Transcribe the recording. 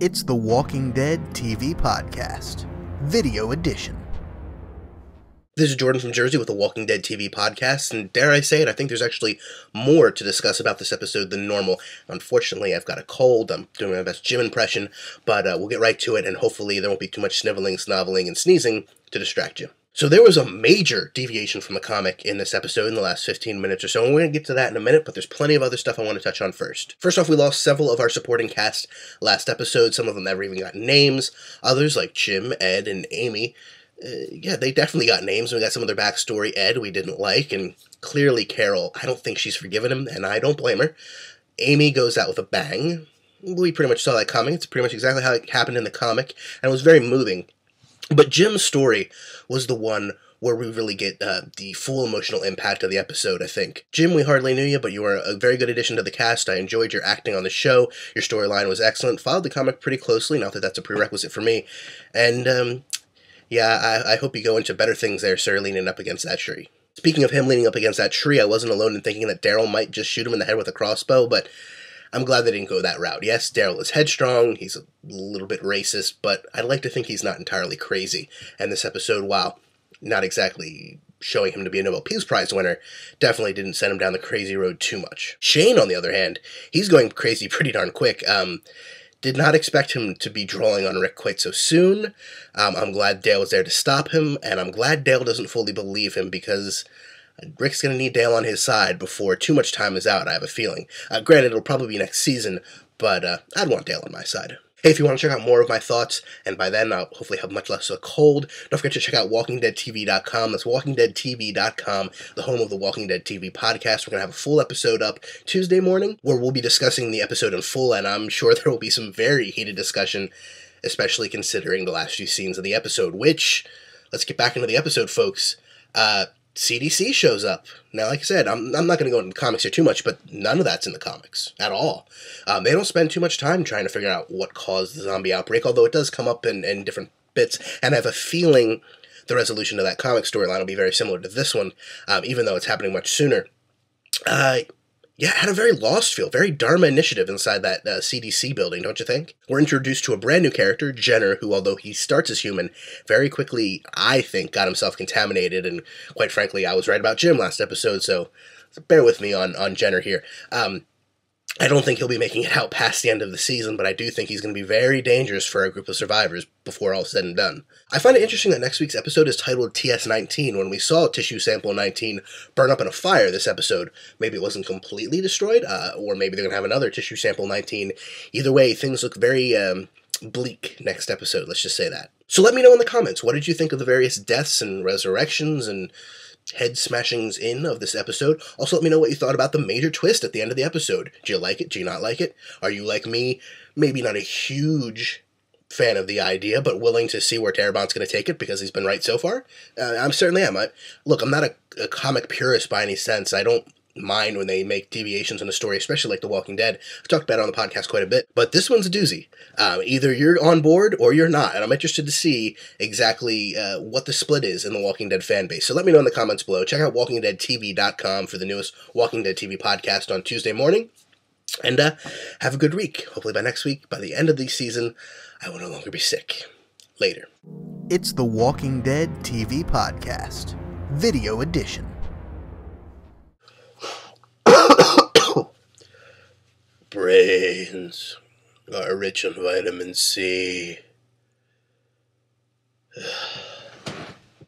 It's the Walking Dead TV podcast, video edition. This is Jordan from Jersey with the Walking Dead TV podcast, and dare I say it, I think there's actually more to discuss about this episode than normal. Unfortunately, I've got a cold. I'm doing my best Jim impression, but we'll get right to it, and hopefully there won't be too much sniveling, snoveling, and sneezing to distract you. So there was a major deviation from the comic in this episode in the last 15 minutes or so, and we're going to get to that in a minute, but there's plenty of other stuff I want to touch on first. First off, we lost several of our supporting cast last episode. Some of them never even got names. Others, like Jim, Ed, and Amy, they definitely got names. We got some of their backstory. Ed, we didn't like, and clearly Carol, I don't think she's forgiven him, and I don't blame her. Amy goes out with a bang. We pretty much saw that coming. It's pretty much exactly how it happened in the comic, and it was very moving. But Jim's story was the one where we really get the full emotional impact of the episode, I think. Jim, we hardly knew you, but you were a very good addition to the cast. I enjoyed your acting on the show. Your storyline was excellent. Followed the comic pretty closely, not that that's a prerequisite for me. And, I hope you go into better things there, sir, leaning up against that tree. Speaking of him leaning up against that tree, I wasn't alone in thinking that Daryl might just shoot him in the head with a crossbow, but I'm glad they didn't go that route. Yes, Daryl is headstrong, he's a little bit racist, but I'd like to think he's not entirely crazy. And this episode, while not exactly showing him to be a Nobel Peace Prize winner, definitely didn't send him down the crazy road too much. Shane, on the other hand, he's going crazy pretty darn quick. Did not expect him to be drawing on Rick quite so soon. I'm glad Dale was there to stop him, and I'm glad Dale doesn't fully believe him, because Rick's going to need Dale on his side before too much time is out, I have a feeling. Granted, it'll probably be next season, but I'd want Dale on my side. Hey, if you want to check out more of my thoughts, and by then I'll hopefully have much less of a cold, don't forget to check out WalkingDeadTV.com. That's WalkingDeadTV.com, the home of the Walking Dead TV podcast. We're going to have a full episode up Tuesday morning, where we'll be discussing the episode in full, and I'm sure there will be some very heated discussion, especially considering the last few scenes of the episode, which, let's get back into the episode, folks. CDC shows up. Now, like I said, I'm not going to go into the comics here too much, but none of that's in the comics at all. They don't spend too much time trying to figure out what caused the zombie outbreak, although it does come up in different bits, and I have a feeling the resolution to that comic storyline will be very similar to this one, even though it's happening much sooner. It had a very Lost feel, very Dharma Initiative inside that CDC building, don't you think? We're introduced to a brand new character, Jenner, who, although he starts as human, very quickly, I think, got himself contaminated, and quite frankly, I was right about Jim last episode, so bear with me on Jenner here. I don't think he'll be making it out past the end of the season, but I do think he's going to be very dangerous for a group of survivors before all is said and done. I find it interesting that next week's episode is titled TS-19. When we saw Tissue Sample 19 burn up in a fire this episode, maybe it wasn't completely destroyed, or maybe they're going to have another Tissue Sample 19. Either way, things look very bleak next episode, let's just say that. So let me know in the comments, what did you think of the various deaths and resurrections and head smashings of this episode? Also, let me know what you thought about the major twist at the end of the episode. Do you like it? Do you not like it? Are you like me? Maybe not a huge fan of the idea, but willing to see where Darabant's going to take it because he's been right so far? I certainly am. Look, I'm not a comic purist by any sense. I don't mind when they make deviations in a story, especially like The Walking Dead. I've talked about it on the podcast quite a bit, but this one's a doozy. Either you're on board or you're not, and I'm interested to see exactly what the split is in the Walking Dead fan base. So let me know in the comments below. Check out WalkingDeadTV.com for the newest Walking Dead TV podcast on Tuesday morning, and have a good week. Hopefully by next week, by the end of the season, I will no longer be sick. Later. It's the Walking Dead TV podcast, video edition. Brains are rich in vitamin C.